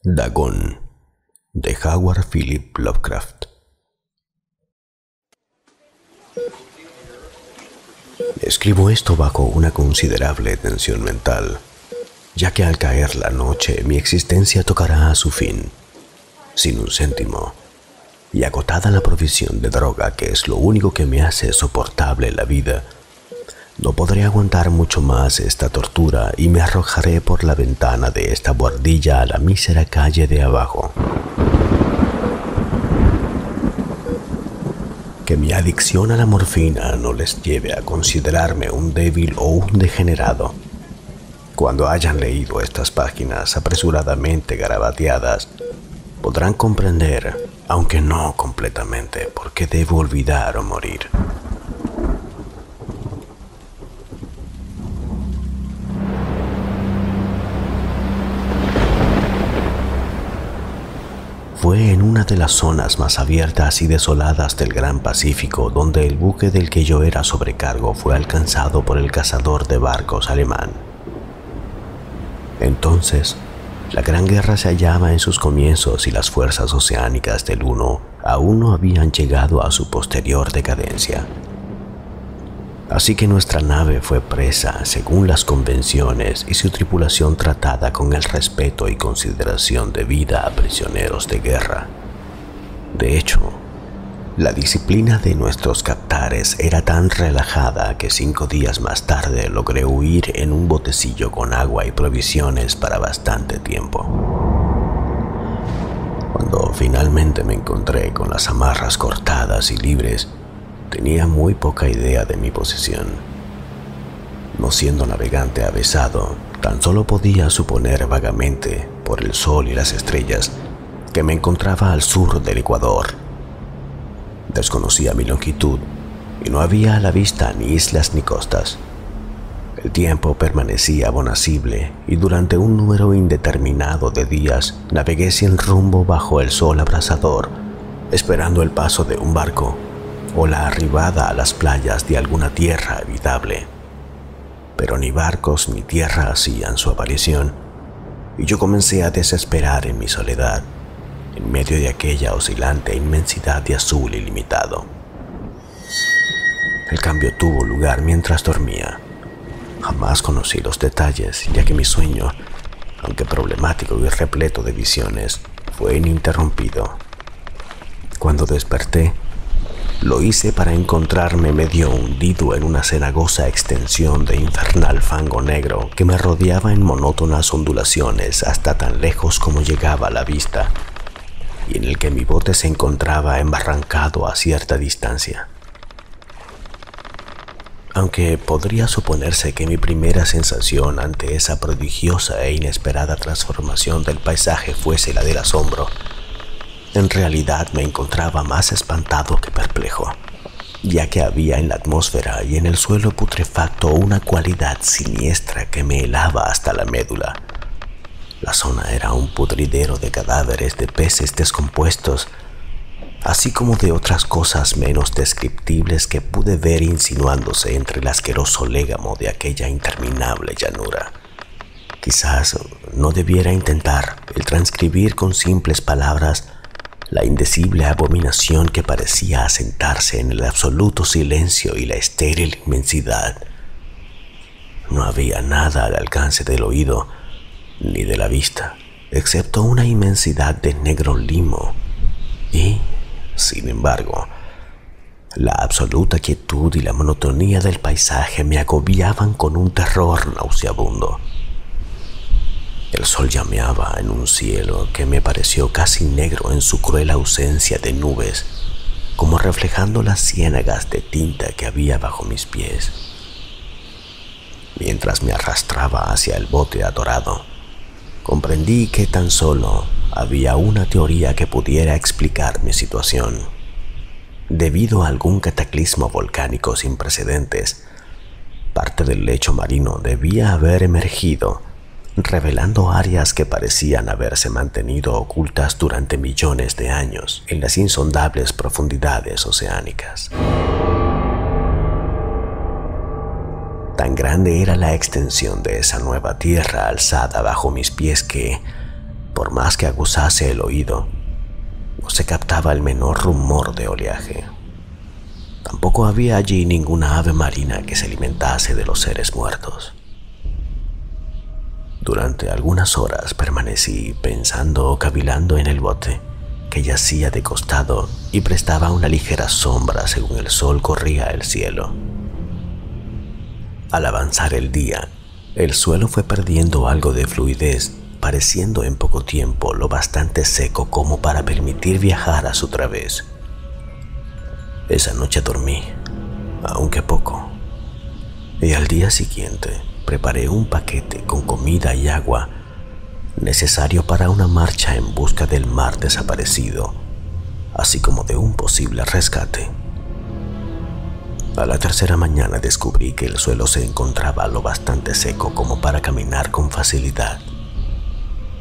Dagon, de Howard Philip Lovecraft. Escribo esto bajo una considerable tensión mental, ya que al caer la noche mi existencia tocará a su fin, sin un céntimo, y agotada la provisión de droga, que es lo único que me hace soportable la vida. No podré aguantar mucho más esta tortura y me arrojaré por la ventana de esta buhardilla a la mísera calle de abajo. Que mi adicción a la morfina no les lleve a considerarme un débil o un degenerado. Cuando hayan leído estas páginas apresuradamente garabateadas, podrán comprender, aunque no completamente, por qué debo olvidar o morir. Fue en una de las zonas más abiertas y desoladas del Gran Pacífico donde el buque del que yo era sobrecargo fue alcanzado por el cazador de barcos alemán. Entonces, la Gran Guerra se hallaba en sus comienzos y las fuerzas oceánicas del Uno aún no habían llegado a su posterior decadencia. Así que nuestra nave fue presa según las convenciones y su tripulación tratada con el respeto y consideración debida a prisioneros de guerra. De hecho, la disciplina de nuestros captares era tan relajada que 5 días más tarde logré huir en un botecillo con agua y provisiones para bastante tiempo. Cuando finalmente me encontré con las amarras cortadas y libres, tenía muy poca idea de mi posición. No siendo navegante avesado, tan solo podía suponer vagamente, por el sol y las estrellas, que me encontraba al sur del Ecuador. Desconocía mi longitud y no había a la vista ni islas ni costas. El tiempo permanecía bonacible y durante un número indeterminado de días navegué sin rumbo bajo el sol abrasador, esperando el paso de un barco o la arribada a las playas de alguna tierra habitable. Pero ni barcos ni tierra hacían su aparición, y yo comencé a desesperar en mi soledad, en medio de aquella oscilante inmensidad de azul ilimitado. El cambio tuvo lugar mientras dormía. Jamás conocí los detalles, ya que mi sueño, aunque problemático y repleto de visiones, fue ininterrumpido. Cuando desperté, lo hice para encontrarme medio hundido en una cenagosa extensión de infernal fango negro que me rodeaba en monótonas ondulaciones hasta tan lejos como llegaba la vista, y en el que mi bote se encontraba embarrancado a cierta distancia. Aunque podría suponerse que mi primera sensación ante esa prodigiosa e inesperada transformación del paisaje fuese la del asombro, en realidad me encontraba más espantado que perplejo, ya que había en la atmósfera y en el suelo putrefacto una cualidad siniestra que me helaba hasta la médula. La zona era un pudridero de cadáveres de peces descompuestos, así como de otras cosas menos descriptibles que pude ver insinuándose entre el asqueroso légamo de aquella interminable llanura. Quizás no debiera intentar el transcribir con simples palabras la indecible abominación que parecía asentarse en el absoluto silencio y la estéril inmensidad. No había nada al alcance del oído ni de la vista, excepto una inmensidad de negro limo y, sin embargo, la absoluta quietud y la monotonía del paisaje me agobiaban con un terror nauseabundo. El sol llameaba en un cielo que me pareció casi negro en su cruel ausencia de nubes, como reflejando las ciénagas de tinta que había bajo mis pies. Mientras me arrastraba hacia el bote adorado, comprendí que tan solo había una teoría que pudiera explicar mi situación. Debido a algún cataclismo volcánico sin precedentes, parte del lecho marino debía haber emergido, revelando áreas que parecían haberse mantenido ocultas durante millones de años en las insondables profundidades oceánicas. Tan grande era la extensión de esa nueva tierra alzada bajo mis pies que, Por más que aguzase el oído, no se captaba el menor rumor de oleaje. Tampoco había allí ninguna ave marina que se alimentase de los seres muertos. Durante algunas horas permanecí pensando o cavilando en el bote, que yacía de costado y prestaba una ligera sombra según el sol corría el cielo. Al avanzar el día, el suelo fue perdiendo algo de fluidez, pareciendo en poco tiempo lo bastante seco como para permitir viajar a su través. Esa noche dormí, aunque poco, y al día siguiente preparé un paquete con comida y agua necesario para una marcha en busca del mar desaparecido, así como de un posible rescate. A la tercera mañana descubrí que el suelo se encontraba lo bastante seco como para caminar con facilidad.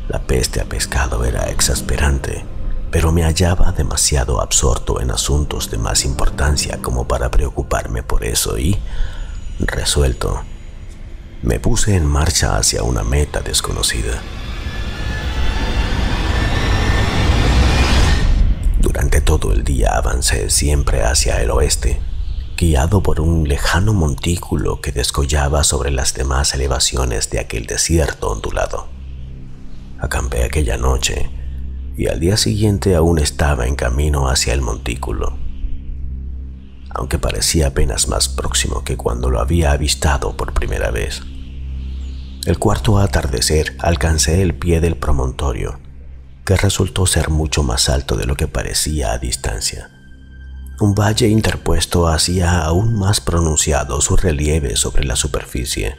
La peste a pescado era exasperante, pero me hallaba demasiado absorto en asuntos de más importancia como para preocuparme por eso y, resuelto, me puse en marcha hacia una meta desconocida. Durante todo el día avancé siempre hacia el oeste, guiado por un lejano montículo que descollaba sobre las demás elevaciones de aquel desierto ondulado. Acampé aquella noche y al día siguiente aún estaba en camino hacia el montículo, aunque parecía apenas más próximo que cuando lo había avistado por primera vez. El cuarto atardecer alcancé el pie del promontorio, que resultó ser mucho más alto de lo que parecía a distancia. Un valle interpuesto hacía aún más pronunciado su relieve sobre la superficie.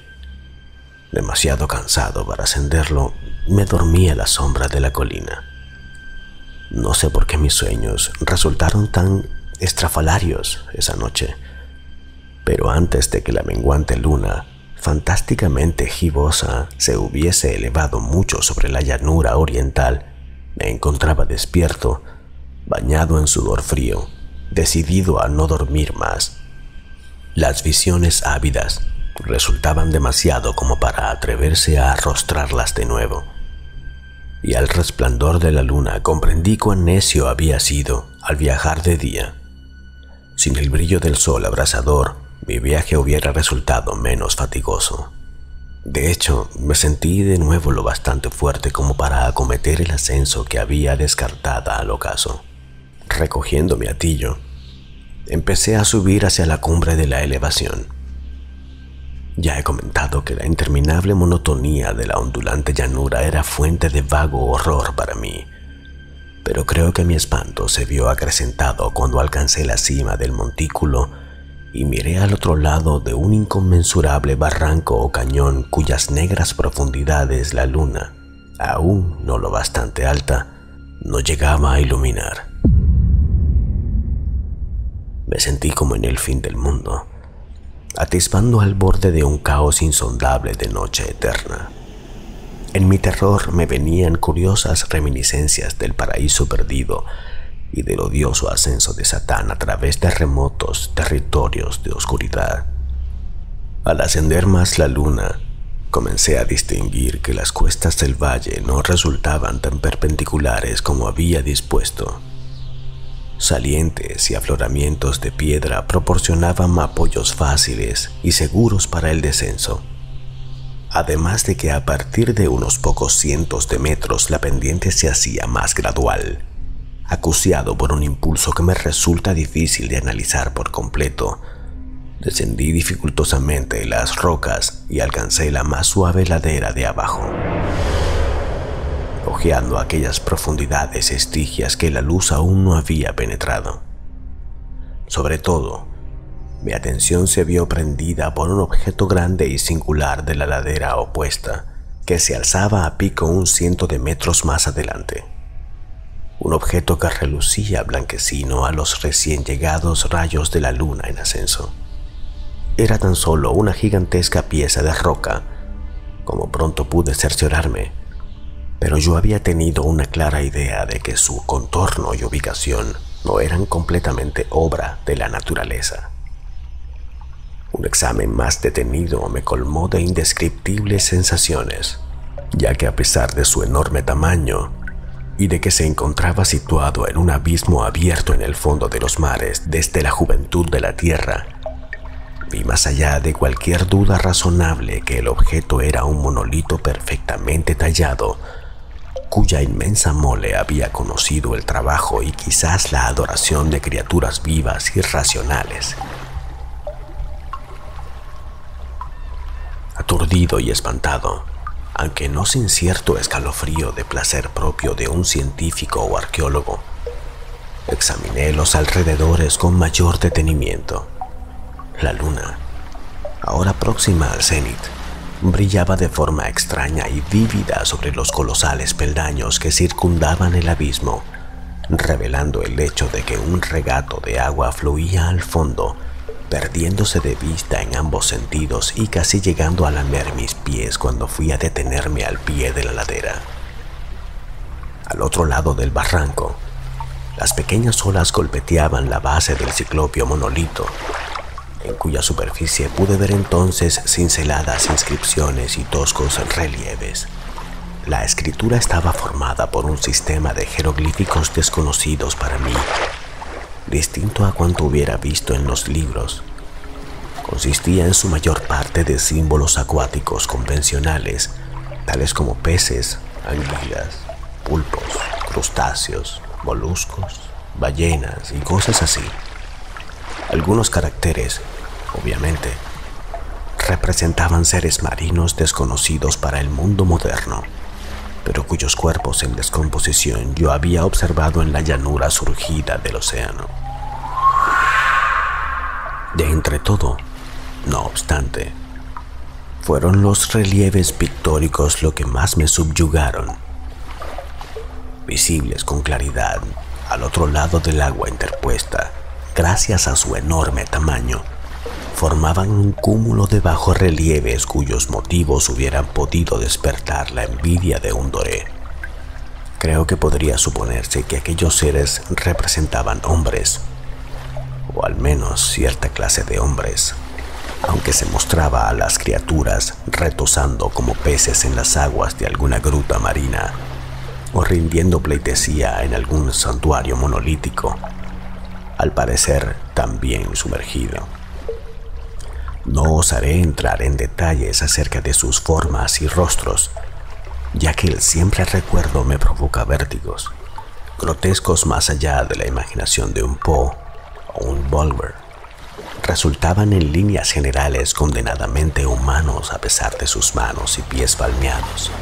Demasiado cansado para ascenderlo, me dormí a la sombra de la colina. No sé por qué mis sueños resultaron tan estrafalarios esa noche, pero antes de que la menguante luna, fantásticamente gibosa, se hubiese elevado mucho sobre la llanura oriental, me encontraba despierto, bañado en sudor frío, decidido a no dormir más. Las visiones ávidas resultaban demasiado como para atreverse a arrostrarlas de nuevo, y al resplandor de la luna comprendí cuán necio había sido al viajar de día. Sin el brillo del sol abrasador, mi viaje hubiera resultado menos fatigoso. De hecho, me sentí de nuevo lo bastante fuerte como para acometer el ascenso que había descartado al ocaso. Recogiendo mi hatillo, empecé a subir hacia la cumbre de la elevación. Ya he comentado que la interminable monotonía de la ondulante llanura era fuente de vago horror para mí, pero creo que mi espanto se vio acrecentado cuando alcancé la cima del montículo y miré al otro lado de un inconmensurable barranco o cañón cuyas negras profundidades la luna, aún no lo bastante alta, no llegaba a iluminar. Me sentí como en el fin del mundo, atisbando al borde de un caos insondable de noche eterna. En mi terror me venían curiosas reminiscencias del paraíso perdido y del odioso ascenso de Satán a través de remotos territorios de oscuridad. Al ascender más la luna, comencé a distinguir que las cuestas del valle no resultaban tan perpendiculares como había dispuesto. Salientes y afloramientos de piedra proporcionaban apoyos fáciles y seguros para el descenso, además de que a partir de unos pocos cientos de metros la pendiente se hacía más gradual, acuciado por un impulso que me resulta difícil de analizar por completo. Descendí dificultosamente las rocas y alcancé la más suave ladera de abajo, ojeando aquellas profundidades estigias que la luz aún no había penetrado. Sobre todo, mi atención se vio prendida por un objeto grande y singular de la ladera opuesta, que se alzaba a pico 100 metros más adelante. Un objeto que relucía blanquecino a los recién llegados rayos de la luna en ascenso. Era tan solo una gigantesca pieza de roca, como pronto pude cerciorarme, pero yo había tenido una clara idea de que su contorno y ubicación no eran completamente obra de la naturaleza. Un examen más detenido me colmó de indescriptibles sensaciones. ya que a pesar de su enorme tamaño y de que se encontraba situado en un abismo abierto en el fondo de los mares desde la juventud de la Tierra, vi más allá de cualquier duda razonable que el objeto era un monolito perfectamente tallado, cuya inmensa mole había conocido el trabajo y quizás la adoración de criaturas vivas y racionales. Aturdido y espantado, aunque no sin cierto escalofrío de placer propio de un científico o arqueólogo, examiné los alrededores con mayor detenimiento. La luna, ahora próxima al cenit, brillaba de forma extraña y vívida sobre los colosales peldaños que circundaban el abismo, revelando el hecho de que un regato de agua fluía al fondo, perdiéndose de vista en ambos sentidos y casi llegando a lamer mis pies cuando fui a detenerme al pie de la ladera. Al otro lado del barranco, las pequeñas olas golpeteaban la base del ciclópeo monolito, en cuya superficie pude ver entonces cinceladas inscripciones y toscos relieves. La escritura estaba formada por un sistema de jeroglíficos desconocidos para mí, distinto a cuanto hubiera visto en los libros. Consistía en su mayor parte de símbolos acuáticos convencionales, tales como peces, anguilas, pulpos, crustáceos, moluscos, ballenas y cosas así. Algunos caracteres, obviamente, representaban seres marinos desconocidos para el mundo moderno, pero cuyos cuerpos en descomposición yo había observado en la llanura surgida del océano. De entre todo, no obstante, fueron los relieves pictóricos lo que más me subyugaron. Visibles con claridad al otro lado del agua interpuesta, gracias a su enorme tamaño, formaban un cúmulo de bajorrelieves cuyos motivos hubieran podido despertar la envidia de un doré. Creo que podría suponerse que aquellos seres representaban hombres, o al menos cierta clase de hombres, aunque se mostraba a las criaturas retosando como peces en las aguas de alguna gruta marina, o rindiendo pleitesía en algún santuario monolítico, al parecer también sumergido. No osaré entrar en detalles acerca de sus formas y rostros, ya que el siempre recuerdo me provoca vértigos, grotescos más allá de la imaginación de un Poe o un Bulwer. Resultaban en líneas generales condenadamente humanos a pesar de sus manos y pies palmeados.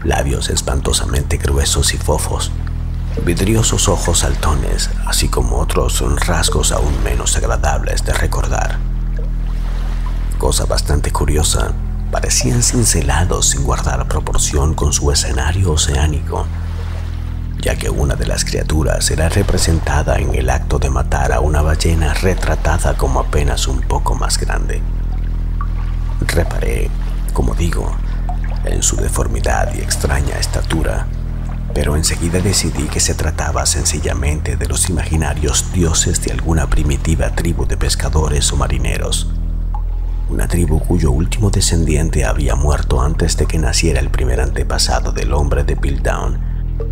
Labios espantosamente gruesos y fofos, vidriosos ojos saltones, así como otros rasgos aún menos agradables de recordar. Cosa bastante curiosa, parecían cincelados sin guardar proporción con su escenario oceánico, ya que una de las criaturas era representada en el acto de matar a una ballena retratada como apenas un poco más grande. Reparé, como digo, en su deformidad y extraña estatura, pero enseguida decidí que se trataba sencillamente de los imaginarios dioses de alguna primitiva tribu de pescadores o marineros, una tribu cuyo último descendiente había muerto antes de que naciera el primer antepasado del hombre de Piltdown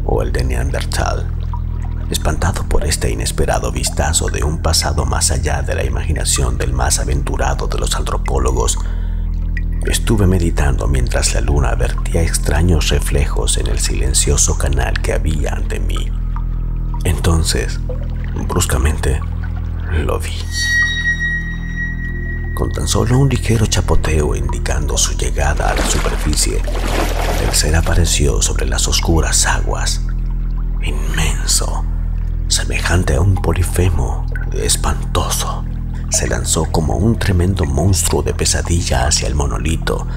o el de Neandertal. Espantado por este inesperado vistazo de un pasado más allá de la imaginación del más aventurado de los antropólogos, estuve meditando mientras la luna vertía extraños reflejos en el silencioso canal que había ante mí. Entonces, bruscamente, lo vi. Con tan solo un ligero chapoteo indicando su llegada a la superficie, el ser apareció sobre las oscuras aguas, inmenso, semejante a un polifemo, espantoso. Se lanzó como un tremendo monstruo de pesadilla hacia el monolito,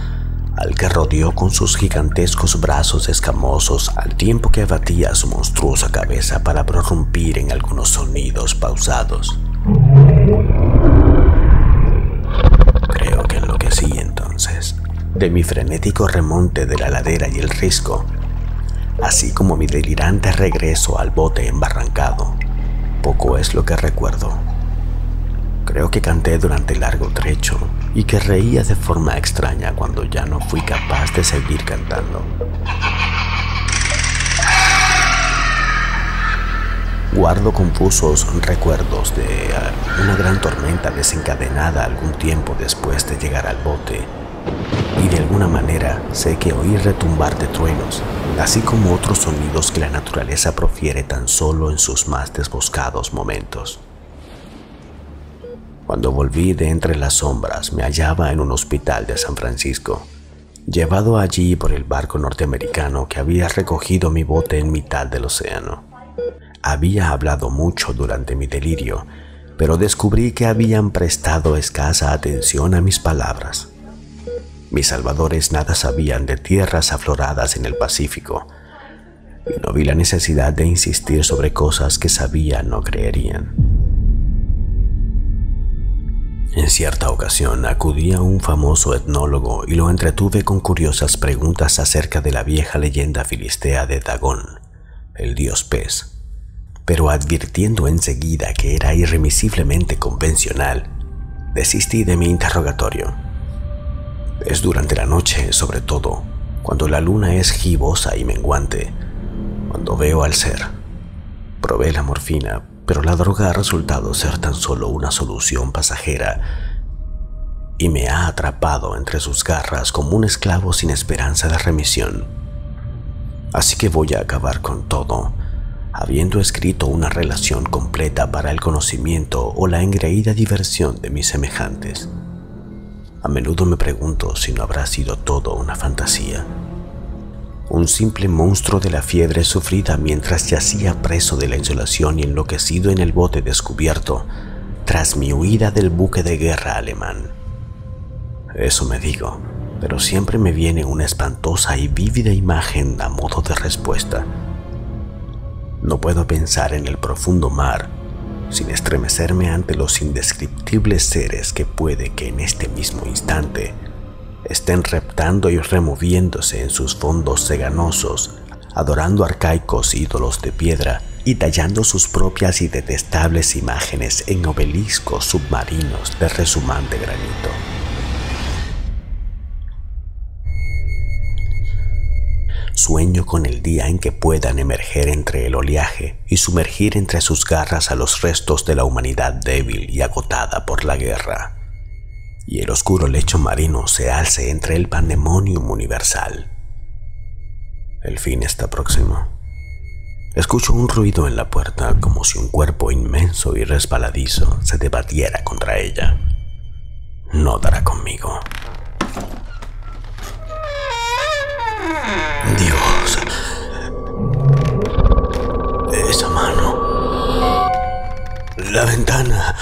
al que rodeó con sus gigantescos brazos escamosos al tiempo que abatía su monstruosa cabeza para prorrumpir en algunos sonidos pausados. Creo que enloquecí entonces, de mi frenético remonte de la ladera y el risco, así como mi delirante regreso al bote embarrancado. Poco es lo que recuerdo. Creo que canté durante largo trecho, y que reía de forma extraña cuando ya no fui capaz de seguir cantando. Guardo confusos recuerdos de una gran tormenta desencadenada algún tiempo después de llegar al bote, y de alguna manera sé que oí retumbar de truenos, así como otros sonidos que la naturaleza profiere tan solo en sus más desboscados momentos. Cuando volví de entre las sombras, me hallaba en un hospital de San Francisco, llevado allí por el barco norteamericano que había recogido mi bote en mitad del océano. Había hablado mucho durante mi delirio, pero descubrí que habían prestado escasa atención a mis palabras. Mis salvadores nada sabían de tierras afloradas en el Pacífico, y no vi la necesidad de insistir sobre cosas que sabían no creerían. En cierta ocasión acudí a un famoso etnólogo y lo entretuve con curiosas preguntas acerca de la vieja leyenda filistea de Dagón, el dios pez. Pero advirtiendo enseguida que era irremisiblemente convencional, desistí de mi interrogatorio. Es durante la noche, sobre todo, cuando la luna es gibosa y menguante, cuando veo al ser. Probé la morfina, pero la droga ha resultado ser tan solo una solución pasajera y me ha atrapado entre sus garras como un esclavo sin esperanza de remisión. Así que voy a acabar con todo, habiendo escrito una relación completa para el conocimiento o la engreída diversión de mis semejantes. A menudo me pregunto si no habrá sido todo una fantasía, un simple monstruo de la fiebre sufrida mientras yacía preso de la insolación y enloquecido en el bote descubierto tras mi huida del buque de guerra alemán. Eso me digo, pero siempre me viene una espantosa y vívida imagen a modo de respuesta. No puedo pensar en el profundo mar sin estremecerme ante los indescriptibles seres que puede que en este mismo instante estén reptando y removiéndose en sus fondos ceganosos, adorando arcaicos ídolos de piedra y tallando sus propias y detestables imágenes en obeliscos submarinos de rezumante granito. Sueño con el día en que puedan emerger entre el oleaje y sumergir entre sus garras a los restos de la humanidad débil y agotada por la guerra, y el oscuro lecho marino se alce entre el pandemonium universal. El fin está próximo. Escucho un ruido en la puerta como si un cuerpo inmenso y resbaladizo se debatiera contra ella. No dará conmigo. Dios, esa mano, la ventana.